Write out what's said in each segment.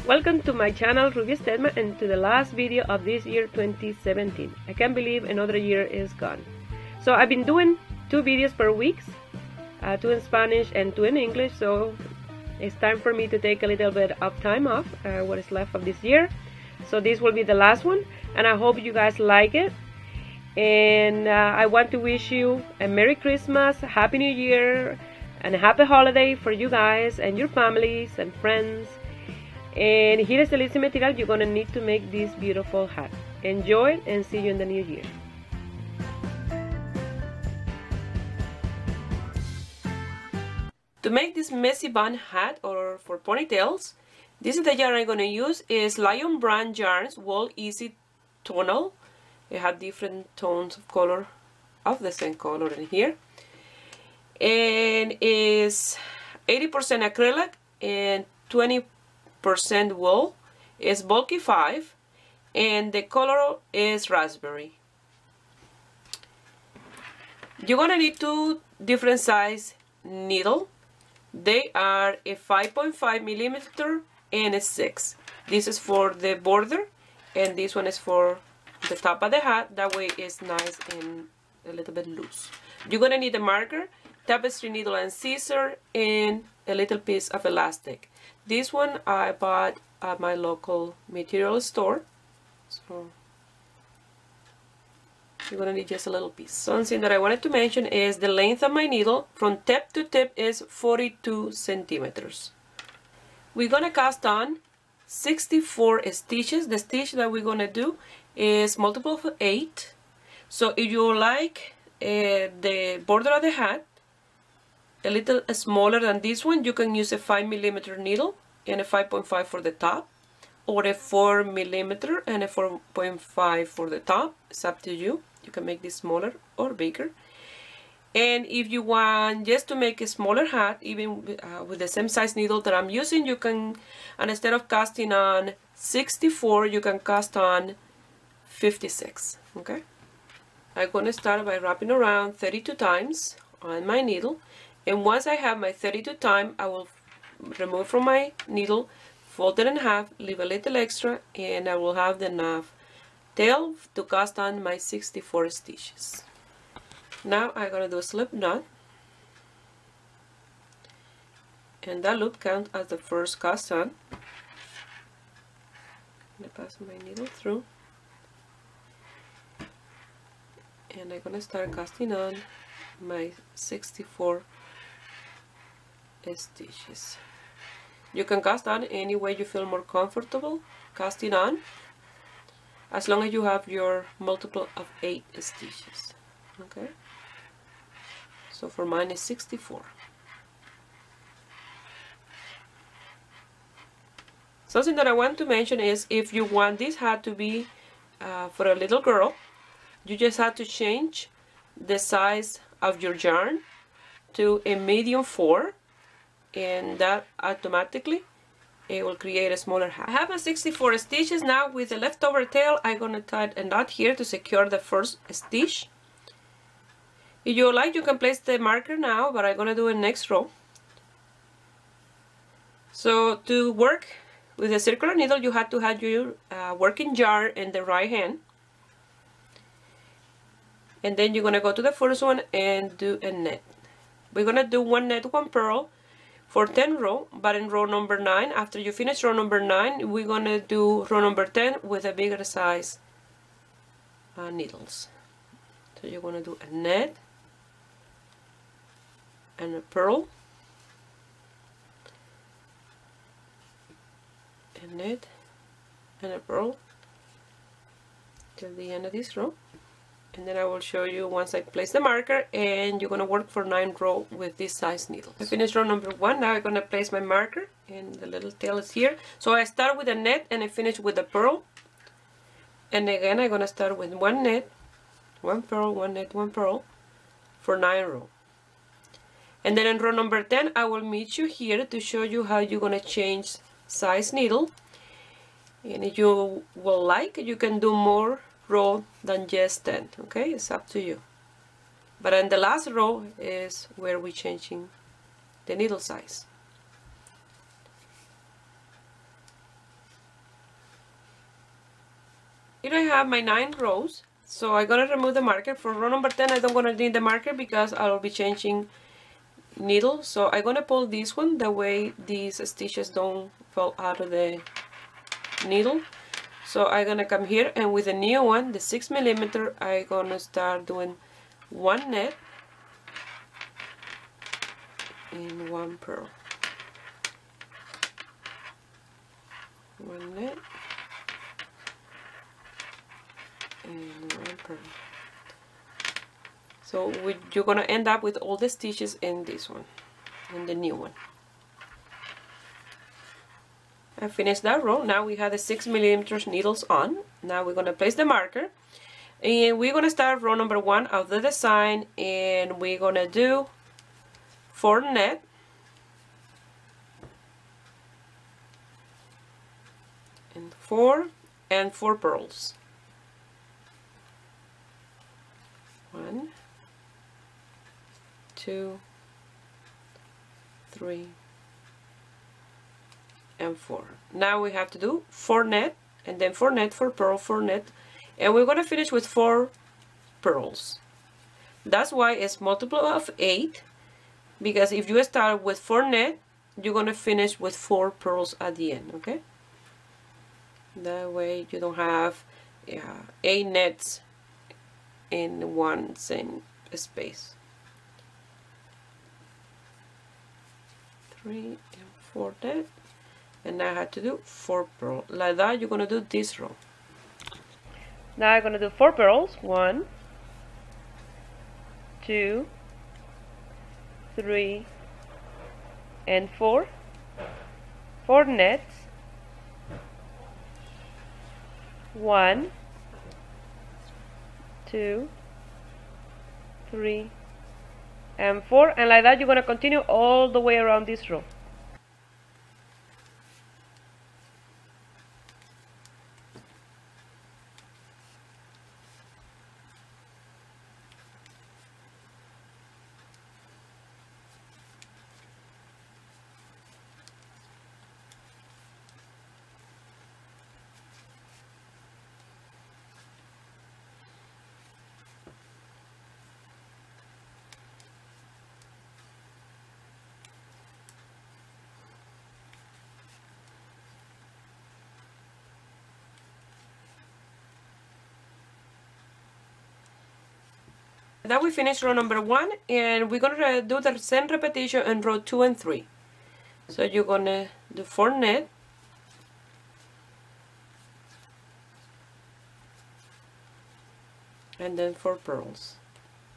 Welcome to my channel Ruby Stedman and to the last video of this year 2017. I can't believe another year is gone. So I've been doing 2 videos per week, 2 in Spanish and 2 in English, so it's time for me to take a little bit of time off, what is left of this year. So this will be the last one, and I hope you guys like it. And I want to wish you a Merry Christmas, Happy New Year, and a happy holiday for you guys and your families and friends. And here is the list of material you're gonna need to make this beautiful hat. Enjoy it and see you in the new year. To make this messy bun hat or for ponytails, this is the yarn I'm gonna use. Is Lion brand yarns, Wool Easy Tonal. It had different tones of color of the same color in here, and is 80% acrylic and 20% wool. Is bulky 5, and the color is raspberry. You're gonna need 2 different size needle. They are a 5.5 millimeter and a 6. This is for the border, and this one is for the top of the hat. That way it's nice and a little bit loose. You're gonna need a marker, tapestry needle and scissor, and a little piece of elastic. This one I bought at my local material store, so you're gonna need just a little piece. Something that I wanted to mention is the length of my needle from tip to tip is 42 centimeters. We're gonna cast on 64 stitches. The stitch that we're gonna do is multiple of 8. So if you like the border of the hat a little smaller than this one, you can use a 5 millimeter needle and a 5.5 for the top, or a 4 millimeter and a 4.5 for the top. It's up to you. You can make this smaller or bigger. And if you want just to make a smaller hat, even with the same size needle that I'm using, you can, and instead of casting on 64, you can cast on 56. Okay, I'm going to start by wrapping around 32 times on my needle, and once I have my 32 time, I will remove from my needle, fold it in half, leave a little extra, and I will have enough tail to cast on my 64 stitches. Now I'm going to do a slip knot, and that loop counts as the first cast on. I'm going to pass my needle through, and I'm going to start casting on my 64 stitches. You can cast on any way you feel more comfortable casting on, as long as you have your multiple of 8 stitches. Okay, so for mine is 64. Something that I want to mention is, if you want this hat to be for a little girl, you just have to change the size of your yarn to a medium 4, and that automatically it will create a smaller hat. I have my 64 stitches. Now with the leftover tail, I'm going to tie a knot here to secure the first stitch. If you like, you can place the marker now, but I'm going to do it next row. So to work with the circular needle, you have to have your working yarn in the right hand. And then you're going to go to the first one and do a net. We're going to do 1 net, 1 purl for 10 row, but in row number 9, after you finish row number 9, we're going to do row number 10 with a bigger size needles. So you're going to do a net and a purl, a net and a purl till the end of this row. And then I will show you once I place the marker, and you're going to work for 9 rows with this size needle. I finished row number 1. Now I'm going to place my marker, and the little tail is here. So I start with a net and I finish with a purl. And again, I'm going to start with 1 net, 1 purl, 1 net, 1 purl for 9 rows. And then in row number 10, I will meet you here to show you how you're going to change size needle. And if you will like, you can do more row than just 10. Okay, it's up to you. But in the last row is where we're changing the needle size. Here I have my 9 rows. So I'm gonna remove the marker. For row number 10 I don't gonna need the marker because I will be changing needle. So I'm gonna pull this one, that way these stitches don't fall out of the needle. So I'm gonna come here, and with the new one, the 6mm, I'm gonna start doing 1 net and 1 purl. 1 net and 1 purl. So you're gonna end up with all the stitches in this one, in the new one. I finished that row. Now we have the 6mm needles on. Now we're gonna place the marker, and we're gonna start row number 1 of the design, and we're gonna do 4 net, and 4 purls. 1, 2, 3, and 4. Now we have to do 4 net, and then 4 net, 4 purl, 4 net, and we're gonna finish with 4 purls. That's why it's multiple of 8, because if you start with 4 net, you're gonna finish with 4 purls at the end, okay? That way you don't have 8 nets in one same space. 3 and 4 net, and now I have to do 4 purls. Like that, you're gonna do this row. Now I'm gonna do 4 purls. 1, 2, 3, and 4. 4 nets. 1, 2, 3, and 4, and like that you're going to continue all the way around this row. Now we finish row number 1, and we're gonna do the same repetition in row 2 and 3. So you're gonna do 4 net, and then 4 purls.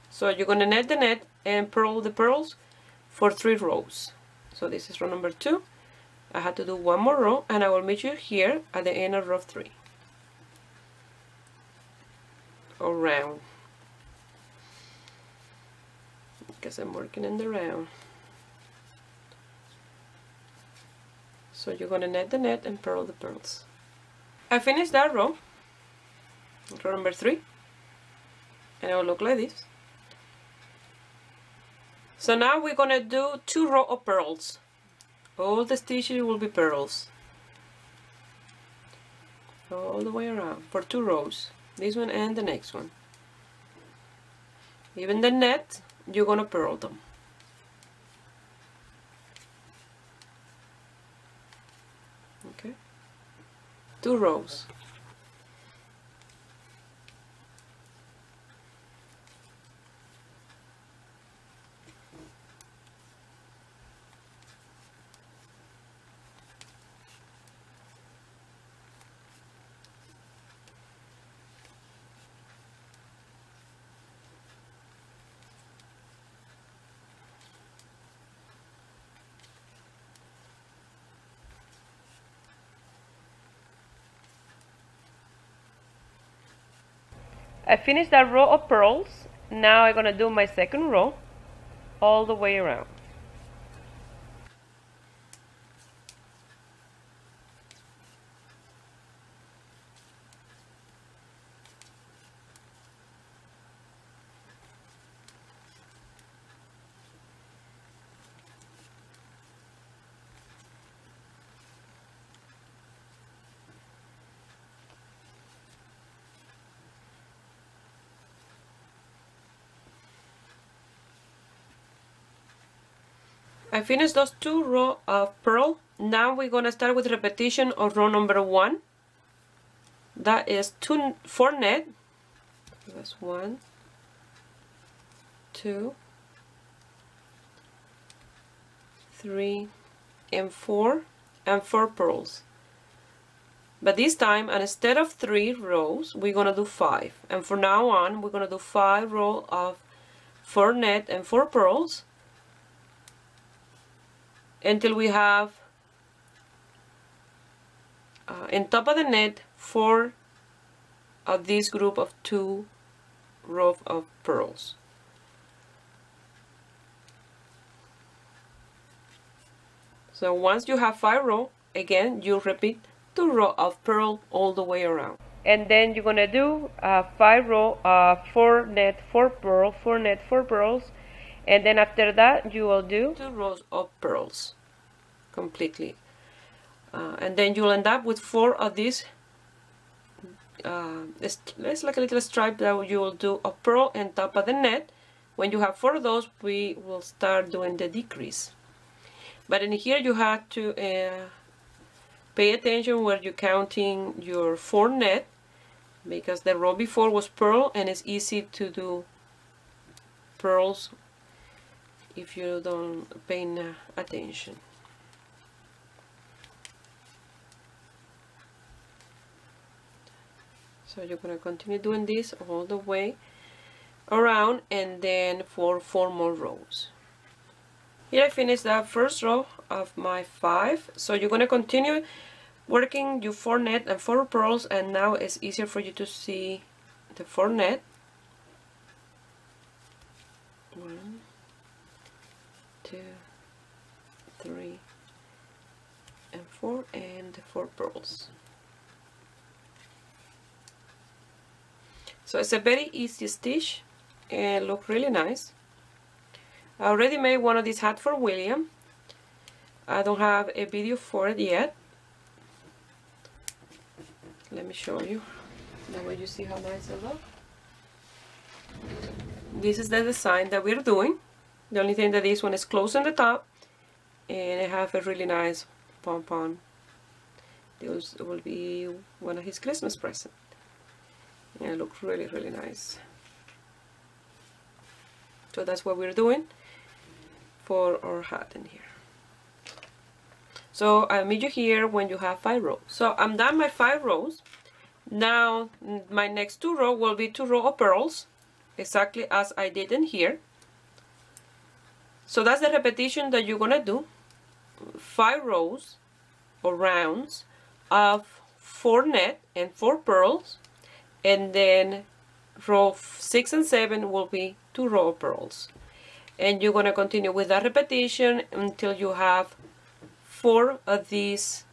So you're gonna net the net and purl the purls for 3 rows. So this is row number 2. I have to do 1 more row, and I will meet you here at the end of row 3. Around. Because I'm working in the round. So you're gonna net the net and purl the purls. I finished that row number 3, and it will look like this. So now we're gonna do 2 rows of purls. All the stitches will be purls all the way around for 2 rows, this one and the next one. Even the net, you're gonna purl them. Okay, 2 rows. I finished that row of purls. Now I'm gonna do my second row all the way around. I finished those 2 rows of purl. Now we're going to start with repetition of row number 1. That is 4 net. That's 1, 2, 3, and 4, and 4 purls. But this time, instead of 3 rows, we're going to do 5. And from now on, we're going to do 5 rows of 4 net and 4 purls until we have in top of the net 4 of this group of 2 rows of purls. So once you have 5 rows, again you repeat 2 rows of purl all the way around. And then you're gonna do 5 rows of 4 net 4 purl, 4 net 4 purls, and then after that you will do 2 rows of purls completely. And then you'll end up with 4 of these. It's like a little stripe that you will do a purl on top of the net. When you have 4 of those, we will start doing the decrease. But in here you have to pay attention where you're counting your 4 net, because the row before was purl and it's easy to do purls if you don't pay attention. So you're going to continue doing this all the way around, and then for 4 more rows. Here I finished that first row of my 5. So you're going to continue working your 4 net and 4 purls, and now it's easier for you to see the 4 net. 1, 2, 3, and 4, and the 4 purls. So it's a very easy stitch and look really nice. I already made one of these hats for William. I don't have a video for it yet. Let me show you. That way you see how nice it looks. This is the design that we're doing. The only thing that this one is closed on the top, and I have a really nice pom-pom. This will be one of his Christmas presents. And it looks really, really nice. So that's what we're doing for our hat in here. So I'll meet you here when you have 5 rows. So I'm done my 5 rows. Now my next 2 rows will be 2 rows of purls, exactly as I did in here. So that's the repetition that you're gonna do. 5 rows or rounds of 4 net and 4 purls, and then row 6 and 7 will be 2 rows of purls. And you're going to continue with that repetition until you have 4 of these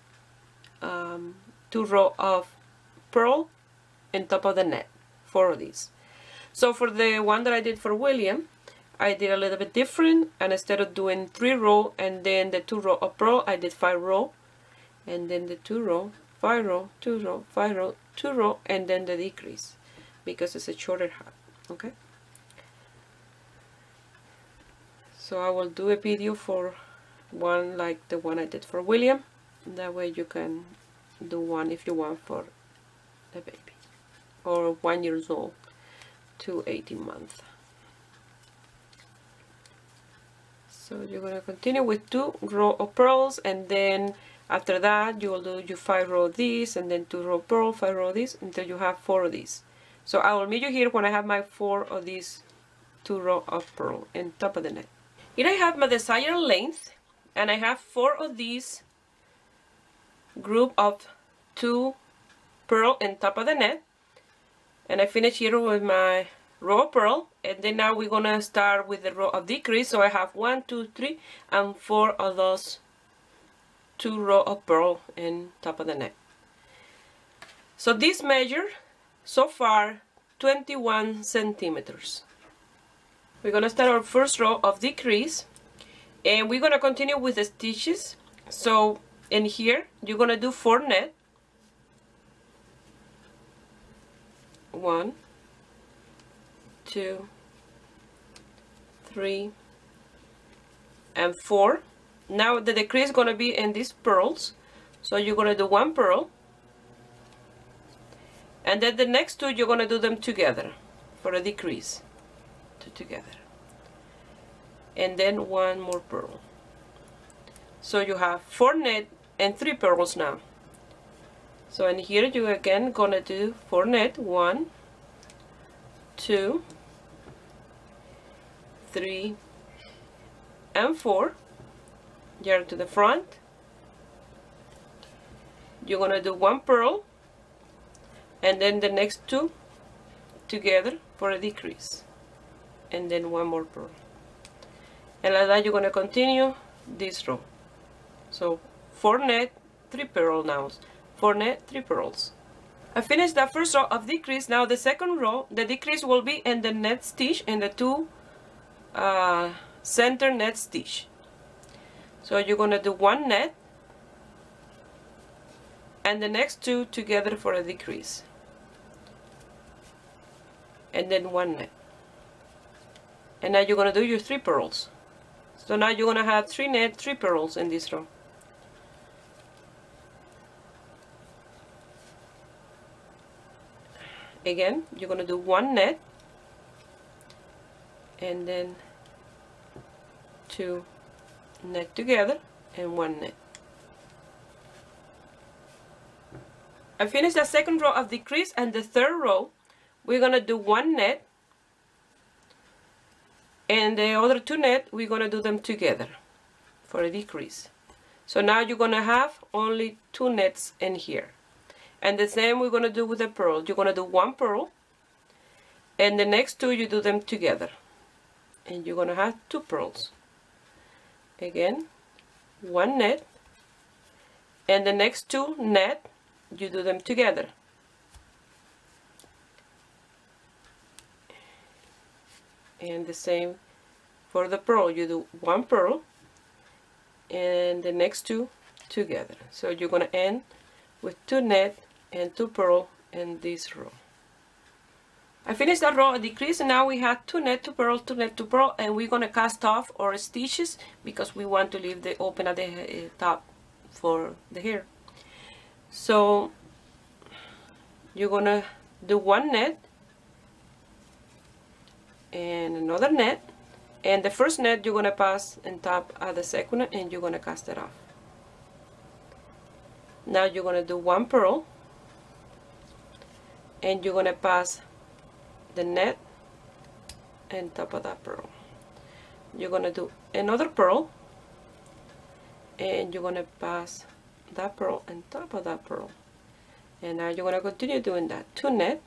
2 rows of purl on top of the net. 4 of these. So for the one that I did for William, I did a little bit different, and instead of doing 3 rows and then the 2 rows of purl, I did 5 rows, and then the 2 rows, 5 rows, 2 rows, 5 rows, 2 rows, and then the decrease, because it's a shorter hat. Okay, so I will do a video for one like the one I did for William. That way you can do one if you want for the baby, or 1 year old to 18 months. So you're going to continue with 2 rows of purls, and then after that you will do your 5 rows of these, and then 2 rows of purl, 5 rows of these, until you have 4 of these. So I will meet you here when I have my 4 of these 2 rows of purl on top of the net. Here I have my desired length, and I have 4 of these group of 2 purl on top of the net, and I finish here with my row of purl, and then now we're gonna start with the row of decrease. So I have 1, 2, 3, and 4 of those 2 rows of purl on top of the net. So this measure so far 21 centimeters. We're gonna start our first row of decrease, and we're gonna continue with the stitches. So in here you're gonna do 4 net, 1, 2, 3, and 4, Now the decrease is going to be in these purls, so you're going to do one purl, and then the next two you're going to do them together for a decrease, two together, and then one more purl. So you have 4 net and 3 purls now. So in here you again gonna do 4 net, 1, 2, 3, and 4. Yarn to the front. You're gonna do 1 purl, and then the next 2 together for a decrease, and then 1 more purl. And like that you're gonna continue this row. So 4 net, 3 purl now. 4 net, 3 purls. I finished the first row of decrease. Now the second row, the decrease will be in the net stitch, in the 2 center net stitch. So you're gonna do 1 net and the next 2 together for a decrease, and then 1 net. And now you're gonna do your 3 purls. So now you're gonna have 3 net, 3 purls in this row. Again, you're gonna do 1 net and then 2 net together and 1 net. I finished the second row of decrease, and the third row we're gonna do 1 net, and the other 2 net we're gonna do them together for a decrease. So now you're gonna have only 2 nets in here. And the same we're gonna do with the purl. You're gonna do 1 purl, and the next 2 you do them together, and you're gonna have 2 purls. Again, 1 net, and the next 2 net you do them together. And the same for the purl. You do 1 purl and the next 2 together. So you're gonna end with 2 net and 2 purl in this row. I finished that row of decrease, and now we have 2 net, 2 purl, 2 net, 2 purl, and we're gonna cast off our stitches because we want to leave the open at the top for the hair. So you're gonna do 1 net and another net, and the first net you're gonna pass on top of the second one, and you're gonna cast it off. Now you're gonna do 1 purl, and you're gonna pass the net on top of that purl. You're gonna do another purl, and you're gonna pass that purl on top of that purl. And now you're gonna continue doing that. 2 net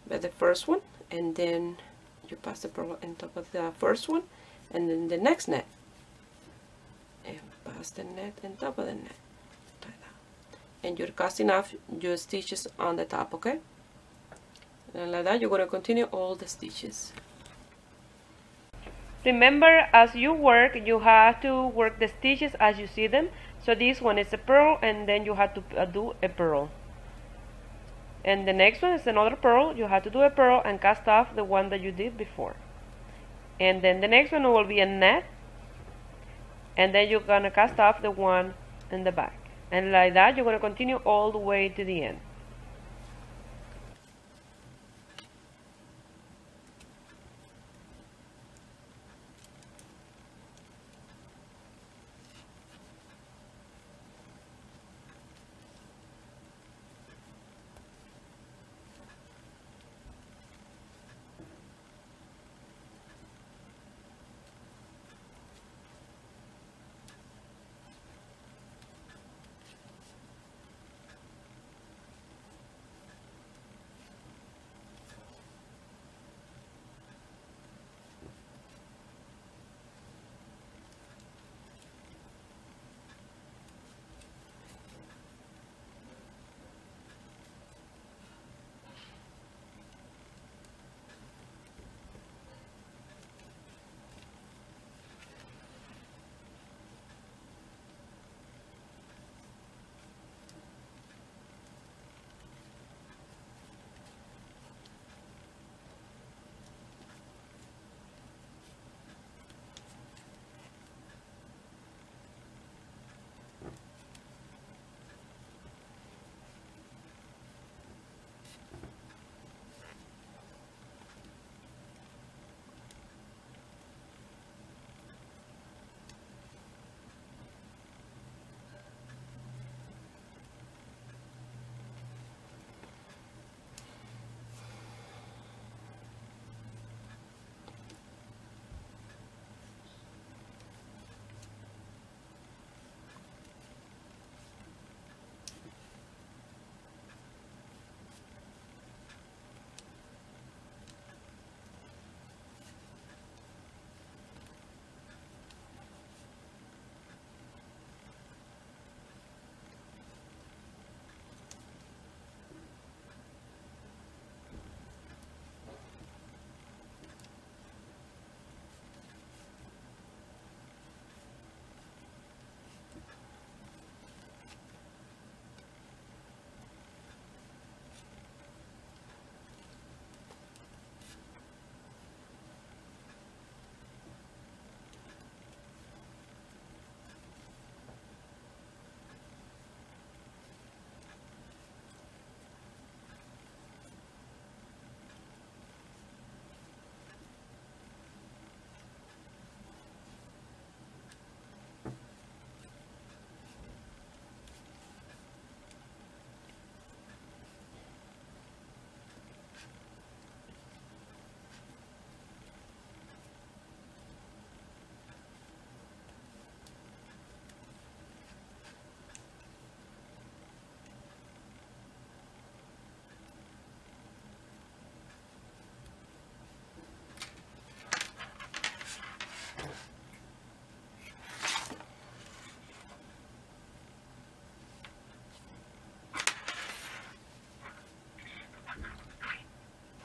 by the first one, and then you pass the purl on top of the first one, and then the next net, and pass the net on top of the net, like that. And you're casting off your stitches on the top, okay? And like that you're going to continue all the stitches. Remember, as you work, you have to work the stitches as you see them. So this one is a purl, and then you have to do a purl. And the next one is another purl. You have to do a purl and cast off the one that you did before. And then the next one will be a net, and then you're gonna cast off the one in the back. And like that you're gonna continue all the way to the end.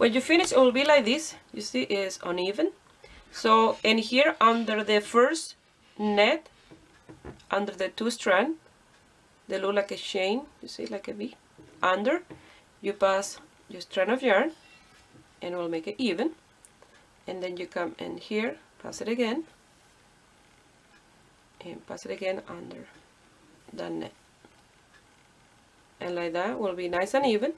When you finish, it will be like this. You see, it's uneven. So, in here, under the first net, under the 2 strands, they look like a chain. You see, like a V. Under, you pass your strand of yarn, and it will make it even. And then you come in here, pass it again, and pass it again under the net. And like that will be nice and even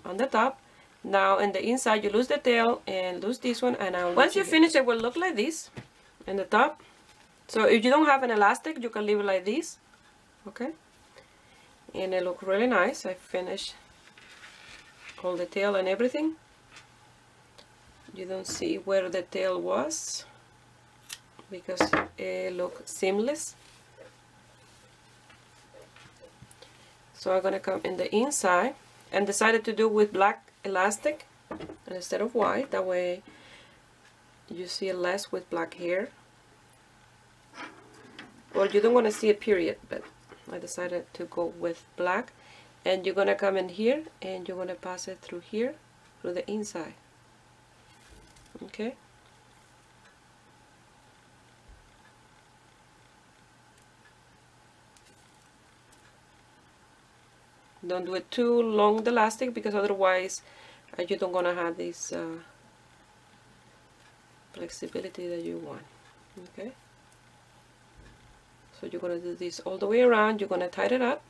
on the top. Now in the inside you lose the tail and lose this one, and once you finish it will look like this in the top. So if you don't have an elastic, you can leave it like this, okay? And it looks really nice. I finished all the tail and everything. You don't see where the tail was because it looks seamless. So I'm gonna come in the inside and decided to do with black elastic instead of white. That way you see less with black hair. Well, you don't want to see a period, but I decided to go with black. And you're gonna come in here and you're gonna pass it through here, through the inside. Okay. Don't do it too long, the elastic, because otherwise you don't gonna have this flexibility that you want. Okay. So you're gonna do this all the way around. You're gonna tie it up,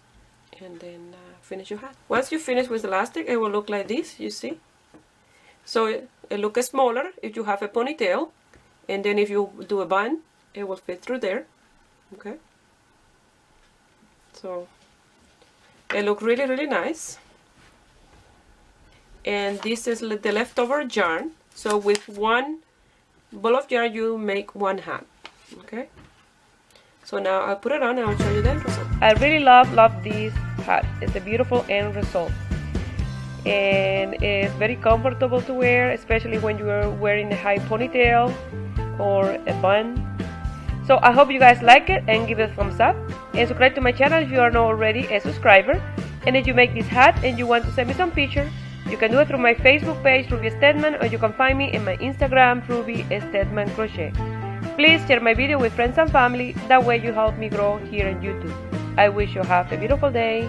and then finish your hat. Once you finish with elastic, it will look like this. You see. So it looks smaller if you have a ponytail, and then if you do a bun, it will fit through there. Okay. So it looks really, really nice. And this is the leftover yarn. So with one ball of yarn, you make one hat. Okay. So now I'll put it on and I'll show you the end result. I really love this hat. It's a beautiful end result. And it's very comfortable to wear, especially when you are wearing a high ponytail or a bun. So I hope you guys like it and give it a thumbs up. And subscribe to my channel if you are not already a subscriber. And if you make this hat and you want to send me some pictures, you can do it through my Facebook page, Ruby Stedman, or you can find me in my Instagram, Ruby Stedman Crochet. Please share my video with friends and family. That way you help me grow here on YouTube. I wish you have a beautiful day.